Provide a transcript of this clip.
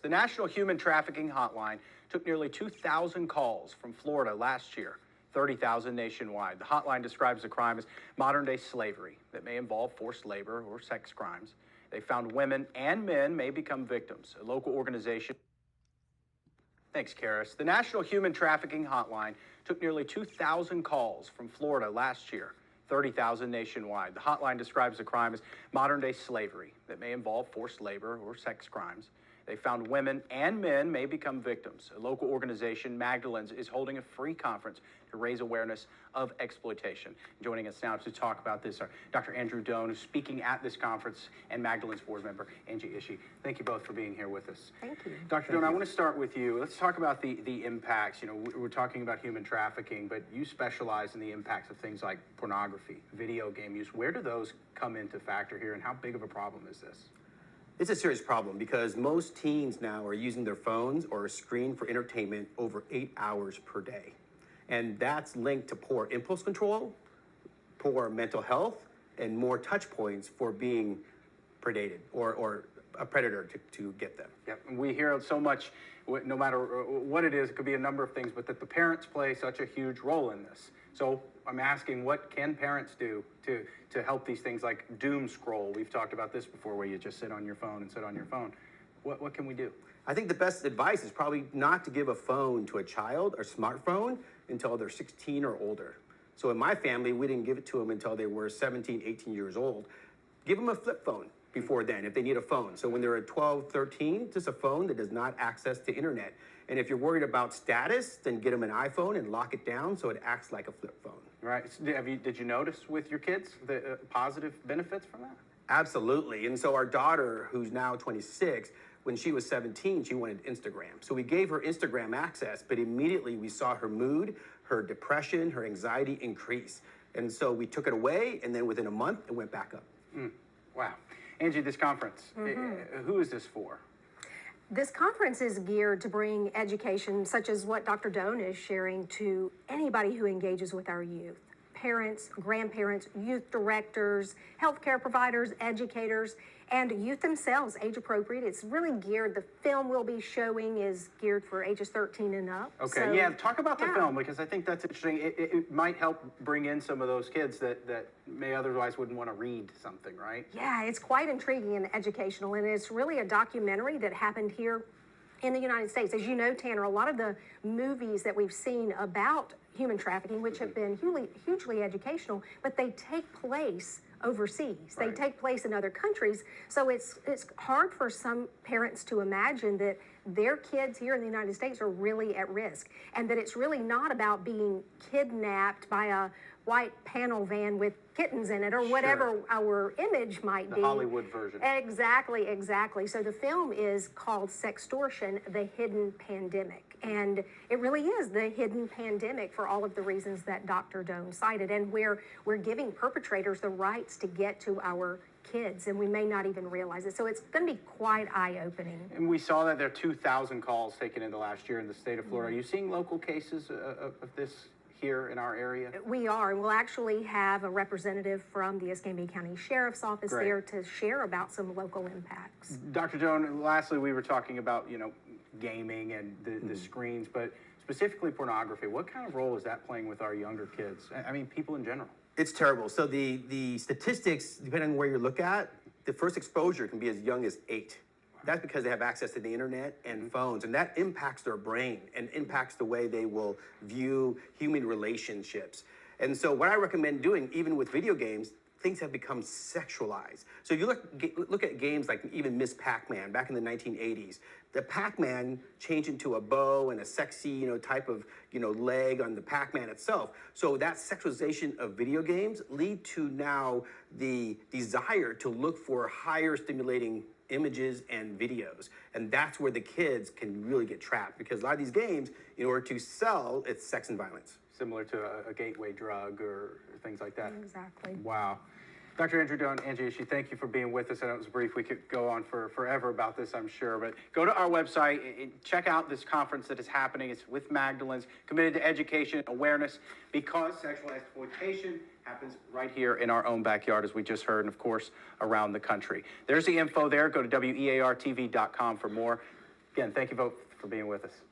The National Human Trafficking Hotline took nearly 2,000 calls from Florida last year, 30,000 nationwide. The hotline describes the crime as modern-day slavery that may involve forced labor or sex crimes. They found women and men may become victims. A local organization. Thanks, Karis. The National Human Trafficking Hotline took nearly 2,000 calls from Florida last year, 30,000 nationwide. The hotline describes the crime as modern-day slavery that may involve forced labor or sex crimes. They found women and men may become victims. A local organization, Magdalene, is holding a free conference to raise awareness of exploitation. Joining us now to talk about this are Dr. Andrew Doan, who's speaking at this conference, and Magdalene's board member, Angie Ishii. Thank you both for being here with us. Thank you. Dr. Doan, I want to start with you. Let's talk about the impacts. You know, we're talking about human trafficking, but you specialize in the impacts of things like pornography, video game use. Where do those come into factor here, and how big of a problem is this? It's a serious problem because most teens now are using their phones or a screen for entertainment over 8 hours per day. And that's linked to poor impulse control, poor mental health, and more touch points for being predated or a predator to get them. Yeah, we hear so much, no matter what it is, it could be a number of things, but that the parents play such a huge role in this. So I'm asking, what can parents do to help these things like doom scroll? We've talked about this before, where you just sit on your phone and sit on your phone. What can we do? I think the best advice is probably not to give a phone to a child or smartphone until they're 16 or older. So in my family, we didn't give it to them until they were 17, 18 years old. Give them a flip phone before then if they need a phone. So when they're at 12, 13, just a phone that does not access to internet. And if you're worried about status, then get them an iPhone and lock it down so it acts like a flip phone. Right. Did you notice with your kids the positive benefits from that? Absolutely. And so our daughter, who's now 26, when she was 17, she wanted Instagram. So we gave her Instagram access, but immediately we saw her mood, her depression, her anxiety increase. And so we took it away, and then within a month, it went back up. Wow. Angie, this conference, who is this for? This conference is geared to bring education such as what Dr. Doan is sharing to anybody who engages with our youth. Parents, grandparents, youth directors, healthcare providers, educators, and youth themselves, age appropriate. It's really geared, the film we'll be showing is geared for ages 13 and up. Okay, so, yeah, talk about the film, because I think that's interesting. It might help bring in some of those kids that may otherwise wouldn't want to read something, right? Yeah, it's quite intriguing and educational, and it's really a documentary that happened here in the United States. As you know, Tanner, a lot of the movies that we've seen about human trafficking, which have been hugely educational, but they take place overseas. Right. They take place in other countries. So it's hard for some parents to imagine that their kids here in the United States are really at risk, and that it's really not about being kidnapped by a white panel van with kittens in it, or whatever our image might be. The Hollywood version. Exactly. So the film is called Sextortion, The Hidden Pandemic. And it really is the hidden pandemic for all of the reasons that Dr. Doan cited, and where we're giving perpetrators the rights to get to our kids, and we may not even realize it. So it's going to be quite eye-opening. And we saw that there are 2,000 calls taken in the last year in the state of Florida. Are you seeing local cases of this here in our area? We are, and we'll actually have a representative from the Escambia County Sheriff's Office there to share about some local impacts. Dr. Doan, lastly, we were talking about, gaming and the screens, but specifically pornography. What kind of role is that playing with our younger kids? I mean, people in general. It's terrible. So the statistics, depending on where you look at, the first exposure can be as young as 8. That's because they have access to the internet and phones, and that impacts their brain and impacts the way they will view human relationships. And so what I recommend doing, even with video games, things have become sexualized. So you look at games like even Miss Pac-Man back in the 1980s. The Pac-Man changed into a bow and a sexy, type of, leg on the Pac-Man itself. So that sexualization of video games lead to now the desire to look for higher stimulating images and videos. And that's where the kids can really get trapped, because a lot of these games, in order to sell, it's sex and violence. Similar to a gateway drug or things like that. Exactly. Wow. Dr. Andrew Doan, Angie Ishii, thank you for being with us. I know it was brief. We could go on for forever about this, I'm sure. But go to our website and check out this conference that is happening. It's with Magdalene's, committed to education and awareness, because sexual exploitation happens right here in our own backyard, as we just heard, and of course, around the country. There's the info there. Go to weartv.com for more. Again, thank you both for being with us.